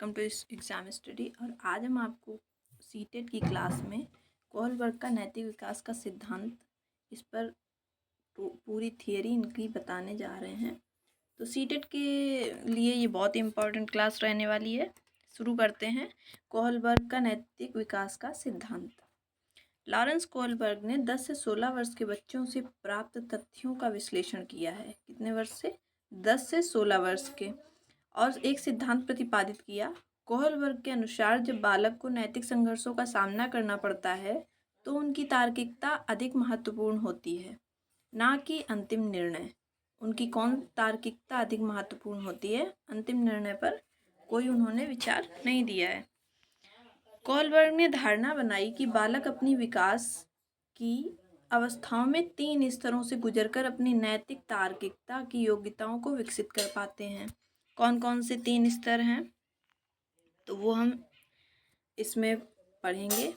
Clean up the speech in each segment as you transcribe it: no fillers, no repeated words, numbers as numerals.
Welcome to इस exam study. और आज हम आपको सीटेट की क्लास में कोहलबर्ग का नैतिक विकास का सिद्धांत, इस पर पूरी थियरी इनकी बताने जा रहे हैं। तो सीटेट के लिए ये बहुत इंपॉर्टेंट क्लास रहने वाली है। शुरू करते हैं। कोहलबर्ग का नैतिक विकास का सिद्धांत। लॉरेंस कोहलबर्ग ने 10 से 16 वर्ष के बच्चों से प्राप्त तथ्यों का विश्लेषण किया है। कितने वर्ष से? 10 से 16 वर्ष के, और एक सिद्धांत प्रतिपादित किया। कोहलबर्ग के अनुसार जब बालक को नैतिक संघर्षों का सामना करना पड़ता है तो उनकी तार्किकता अधिक महत्वपूर्ण होती है, ना कि अंतिम निर्णय। उनकी कौन तार्किकता अधिक महत्वपूर्ण होती है? अंतिम निर्णय पर कोई उन्होंने विचार नहीं दिया है। कोहलबर्ग ने धारणा बनाई कि बालक अपनी विकास की अवस्थाओं में 3 स्तरों से गुजरकर अपनी नैतिक तार्किकता की योग्यताओं को विकसित कर पाते हैं। कौन कौन से 3 स्तर हैं तो वो हम इसमें पढ़ेंगे।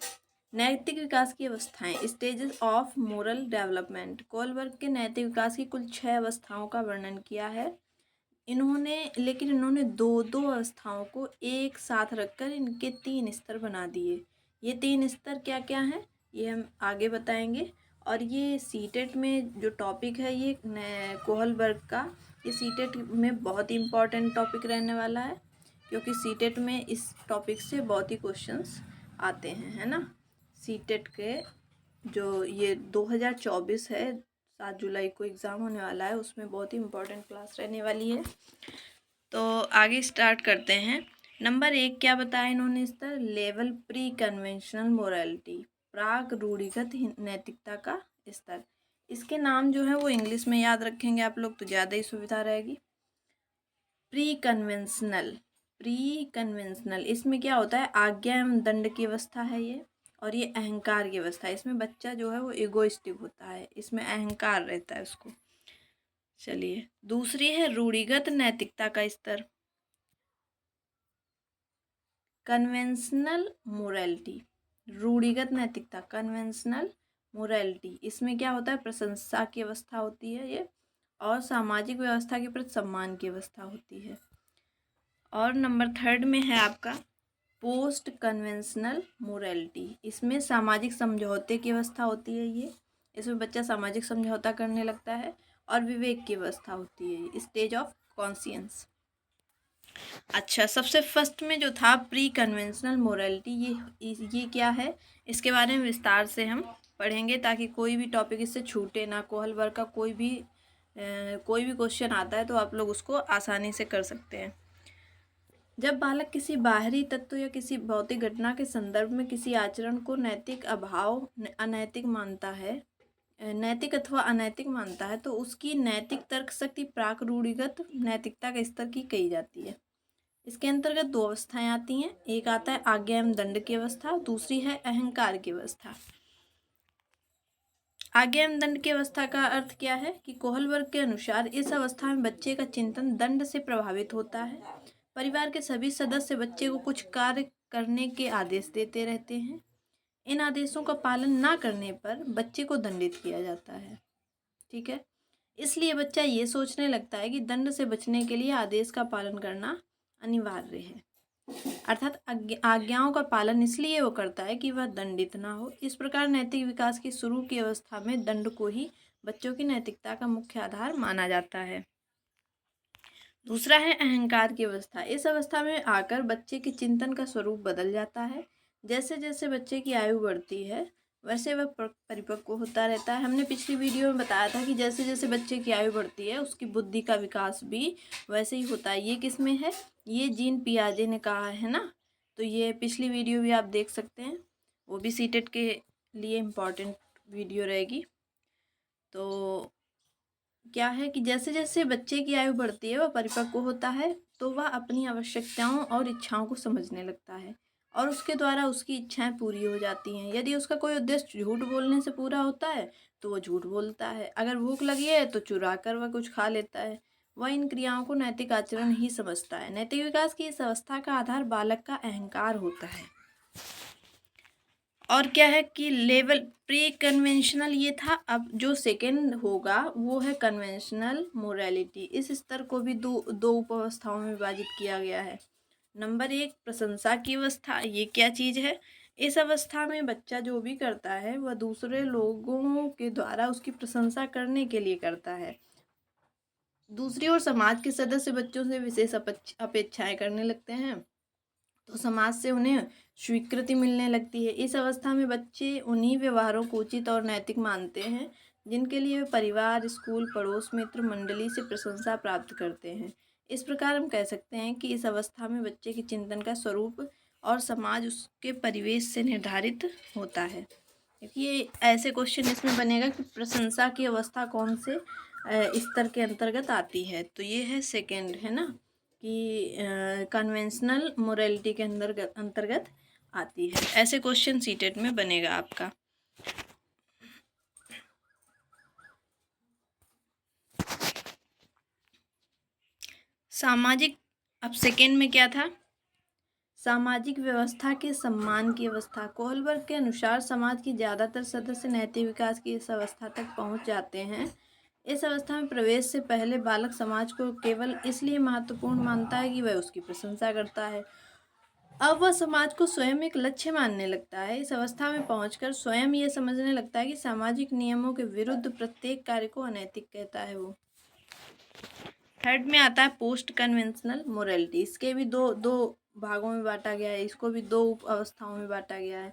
नैतिक विकास की अवस्थाएं, stages of moral development. Kohlberg के नैतिक विकास की कुल 6 अवस्थाओं का वर्णन किया है इन्होंने दो दो अवस्थाओं को एक साथ रखकर इनके 3 स्तर बना दिए। ये 3 स्तर क्या क्या हैं ये हम आगे बताएंगे। और ये सीटेट में जो टॉपिक है ये कोहलबर्ग का, ये सीटेट में बहुत ही इम्पॉर्टेंट टॉपिक रहने वाला है, क्योंकि सीटेट में इस टॉपिक से बहुत ही क्वेश्चंस आते हैं, है ना। सीटेट के जो ये 2024 है, 7 जुलाई को एग्ज़ाम होने वाला है, उसमें बहुत ही इम्पोर्टेंट क्लास रहने वाली है। तो आगे स्टार्ट करते हैं। नंबर 1 क्या बताया इन्होंने स्तर? लेवल प्री कन्वेंशनल मोरालिटी, प्राक रूढ़िगत नैतिकता का स्तर। इसके नाम जो है वो इंग्लिश में याद रखेंगे आप लोग तो ज़्यादा ही सुविधा रहेगी। प्री कन्वेंशनल इसमें क्या होता है? आज्ञा एवं दंड की अवस्था है ये, और ये अहंकार की अवस्था है। इसमें बच्चा जो है वो इगोइस्टिक होता है, इसमें अहंकार रहता है उसको। चलिए, दूसरी है रूढ़िगत नैतिकता का स्तर, कन्वेंशनल मोरालिटी। रूढ़िगत नैतिकता, कन्वेंशनल मोरालिटी, इसमें क्या होता है? प्रशंसा की अवस्था होती है ये, और सामाजिक व्यवस्था के प्रति सम्मान की अवस्था होती है। और नंबर 3 में है आपका पोस्ट कन्वेंशनल मोरालिटी। इसमें सामाजिक समझौते की अवस्था होती है ये, इसमें बच्चा सामाजिक समझौता करने लगता है, और विवेक की अवस्था होती है, स्टेज ऑफ कॉन्शियंस। अच्छा, सबसे फर्स्ट में जो था प्री कन्वेंशनल मोरालिटी, ये क्या है इसके बारे में विस्तार से हम पढ़ेंगे, ताकि कोई भी टॉपिक इससे छूटे ना। कोहलबर्ग का कोई भी क्वेश्चन आता है तो आप लोग उसको आसानी से कर सकते हैं। जब बालक किसी बाहरी तत्व या किसी भौतिक घटना के संदर्भ में किसी आचरण को नैतिक अथवा अनैतिक मानता है तो उसकी नैतिक तर्क शक्ति प्राक रूढ़िगत नैतिकता के स्तर की कही जाती है। इसके अंतर्गत 2 अवस्थाएं आती हैं। एक आता है आज्ञा एवं दंड की अवस्था, दूसरी है अहंकार की अवस्था। आज्ञा एवं दंड की अवस्था का अर्थ क्या है कि कोहलबर्ग के अनुसार इस अवस्था में बच्चे का चिंतन दंड से प्रभावित होता है। परिवार के सभी सदस्य बच्चे को कुछ कार्य करने के आदेश देते रहते हैं। इन आदेशों का पालन ना करने पर बच्चे को दंडित किया जाता है। ठीक है, इसलिए बच्चा ये सोचने लगता है कि दंड से बचने के लिए आदेश का पालन करना अनिवार्य है, अर्थात आज्ञाओं का पालन इसलिए वो करता है कि वह दंडित ना हो। इस प्रकार नैतिक विकास की शुरू की अवस्था में दंड को ही बच्चों की नैतिकता का मुख्य आधार माना जाता है। दूसरा है अहंकार की अवस्था। इस अवस्था में आकर बच्चे के चिंतन का स्वरूप बदल जाता है। जैसे जैसे बच्चे की आयु बढ़ती है वैसे वह परिपक्व होता रहता है। हमने पिछली वीडियो में बताया था कि जैसे जैसे बच्चे की आयु बढ़ती है उसकी बुद्धि का विकास भी वैसे ही होता है। ये किस में है? ये जीन पियाजे ने कहा है ना, तो ये पिछली वीडियो भी आप देख सकते हैं, वो भी सीटेट के लिए इम्पॉर्टेंट वीडियो रहेगी। तो क्या है कि जैसे जैसे बच्चे की आयु बढ़ती है वह परिपक्व होता है तो वह अपनी आवश्यकताओं और इच्छाओं को समझने लगता है, और उसके द्वारा उसकी इच्छाएं पूरी हो जाती हैं। यदि उसका कोई उद्देश्य झूठ बोलने से पूरा होता है तो वह झूठ बोलता है। अगर भूख लगी है तो चुरा कर वह कुछ खा लेता है। वह इन क्रियाओं को नैतिक आचरण ही समझता है। नैतिक विकास की इस अवस्था का आधार बालक का अहंकार होता है। और क्या है कि लेवल प्री कन्वेंशनल ये था। अब जो सेकेंड होगा वो है कन्वेंशनल मोरालिटी। इस स्तर को भी दो उप अवस्थाओं में विभाजित किया गया है। नंबर 1 प्रशंसा की अवस्था। ये क्या चीज़ है? इस अवस्था में बच्चा जो भी करता है वह दूसरे लोगों के द्वारा उसकी प्रशंसा करने के लिए करता है। दूसरी ओर समाज के सदस्य बच्चों से विशेष अपेक्षाएं करने लगते हैं, तो समाज से उन्हें स्वीकृति मिलने लगती है। इस अवस्था में बच्चे उन्हीं व्यवहारों को उचित और नैतिक मानते हैं जिनके लिए वे परिवार, स्कूल, पड़ोस, मित्र मंडली से प्रशंसा प्राप्त करते हैं। इस प्रकार हम कह सकते हैं कि इस अवस्था में बच्चे के चिंतन का स्वरूप और समाज उसके परिवेश से निर्धारित होता है। ये ऐसे क्वेश्चन इसमें बनेगा कि प्रशंसा की अवस्था कौन से स्तर के अंतर्गत आती है, तो ये है सेकंड, है ना, कि कन्वेंशनल मोरालिटी के अंतर्गत आती है। ऐसे क्वेश्चन सीटेट में बनेगा आपका। सामाजिक, अब सेकंड में क्या था? सामाजिक व्यवस्था के सम्मान की अवस्था। कोहलबर्ग के अनुसार समाज की ज़्यादातर सदस्य नैतिक विकास की इस अवस्था तक पहुंच जाते हैं। इस अवस्था में प्रवेश से पहले बालक समाज को केवल इसलिए महत्वपूर्ण मानता है कि वह उसकी प्रशंसा करता है। अब वह समाज को स्वयं एक लक्ष्य मानने लगता है। इस अवस्था में पहुंचकर स्वयं यह समझने लगता है कि सामाजिक नियमों के विरुद्ध प्रत्येक कार्य को अनैतिक कहता है वो। थर्ड में आता है पोस्ट कन्वेंशनल मोरालिटी। इसके भी दो भागों में बांटा गया है, इसको भी 2 उप अवस्थाओं में बांटा गया है।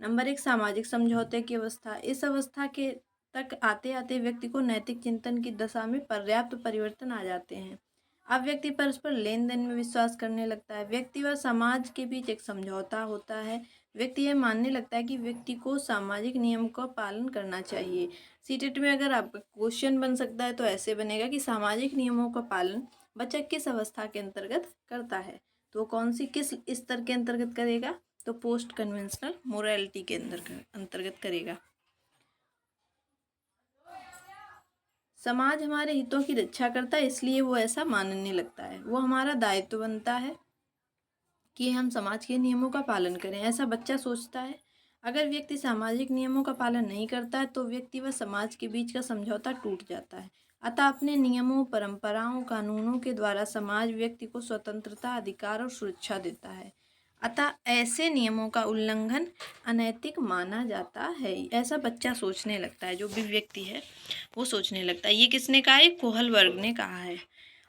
नंबर 1 सामाजिक समझौते की अवस्था। इस अवस्था के तक आते आते व्यक्ति को नैतिक चिंतन की दशा में पर्याप्त परिवर्तन आ जाते हैं। अब व्यक्ति परस्पर लेन देन में विश्वास करने लगता है। व्यक्ति व समाज के बीच एक समझौता होता है। व्यक्ति यह मानने लगता है कि व्यक्ति को सामाजिक नियम का पालन करना चाहिए। सीटेट में अगर आपका क्वेश्चन बन सकता है तो ऐसे बनेगा कि सामाजिक नियमों का पालन बच्चा किस अवस्था के अंतर्गत करता है, तो कौन सी किस स्तर के अंतर्गत करेगा, तो पोस्ट कन्वेंशनल मोरालिटी के अंतर्गत करेगा। समाज हमारे हितों की रक्षा करता है, इसलिए वो ऐसा मानने लगता है। वो हमारा दायित्व बनता है कि हम समाज के नियमों का पालन करें, ऐसा बच्चा सोचता है। अगर व्यक्ति सामाजिक नियमों का पालन नहीं करता है तो व्यक्ति व समाज के बीच का समझौता टूट जाता है। अतः अपने नियमों, परंपराओं, कानूनों के द्वारा समाज व्यक्ति को स्वतंत्रता, अधिकार और सुरक्षा देता है। अतः ऐसे नियमों का उल्लंघन अनैतिक माना जाता है, ऐसा बच्चा सोचने लगता है। जो भी व्यक्ति है वो सोचने लगता है। ये किसने कहा है? कोहलबर्ग ने कहा है।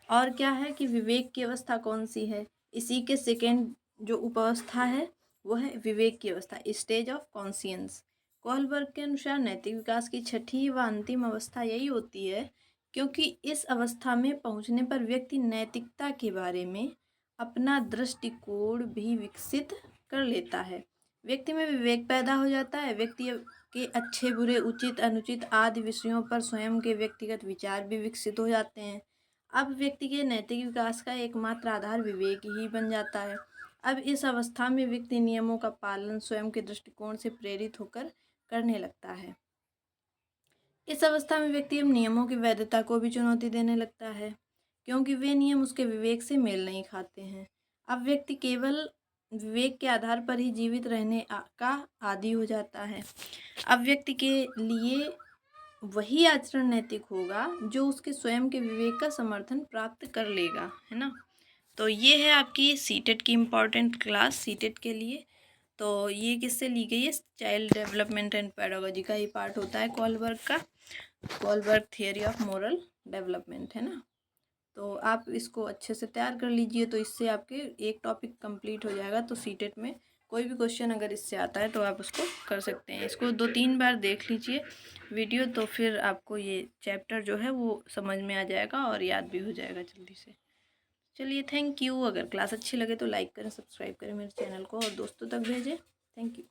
और क्या है कि विवेक की अवस्था कौन सी है? इसी के सेकेंड जो उपावस्था है वो है विवेक की अवस्था, स्टेज ऑफ कॉन्शियंस। कोहलबर्ग के अनुसार नैतिक विकास की छठी व अंतिम अवस्था यही होती है, क्योंकि इस अवस्था में पहुंचने पर व्यक्ति नैतिकता के बारे में अपना दृष्टिकोण भी विकसित कर लेता है। व्यक्ति में विवेक पैदा हो जाता है। व्यक्ति के अच्छे, बुरे, उचित, अनुचित आदि विषयों पर स्वयं के व्यक्तिगत विचार भी विकसित हो जाते हैं। अब व्यक्ति के नैतिक विकास का एकमात्र आधार विवेक ही बन जाता है। अब इस अवस्था में व्यक्ति नियमों का पालन स्वयं के दृष्टिकोण से प्रेरित होकर करने लगता है। इस अवस्था में व्यक्ति अब नियमों की वैधता को भी चुनौती देने लगता है, क्योंकि वे नियम उसके विवेक से मेल नहीं खाते हैं। अब व्यक्ति केवल विवेक के आधार पर ही जीवित रहने का आदी हो जाता है। अब व्यक्ति के लिए वही आचरण नैतिक होगा जो उसके स्वयं के विवेक का समर्थन प्राप्त कर लेगा, है ना। तो ये है आपकी सीटेट की इम्पॉर्टेंट क्लास सीटेट के लिए। तो ये किससे ली गई है? चाइल्ड डेवलपमेंट एंड पेडागोजी का ही पार्ट होता है कोहलबर्ग का, Kohlberg theory of moral development, है ना। तो आप इसको अच्छे से तैयार कर लीजिए, तो इससे आपके एक टॉपिक कंप्लीट हो जाएगा। तो सीटेट में कोई भी क्वेश्चन अगर इससे आता है तो आप उसको कर सकते हैं। इसको 2-3 बार देख लीजिए वीडियो, तो फिर आपको ये चैप्टर जो है वो समझ में आ जाएगा और याद भी हो जाएगा जल्दी से। चलिए, थैंक यू। अगर क्लास अच्छी लगे तो लाइक करें, सब्सक्राइब करें मेरे चैनल को और दोस्तों तक भेजें। Thank you.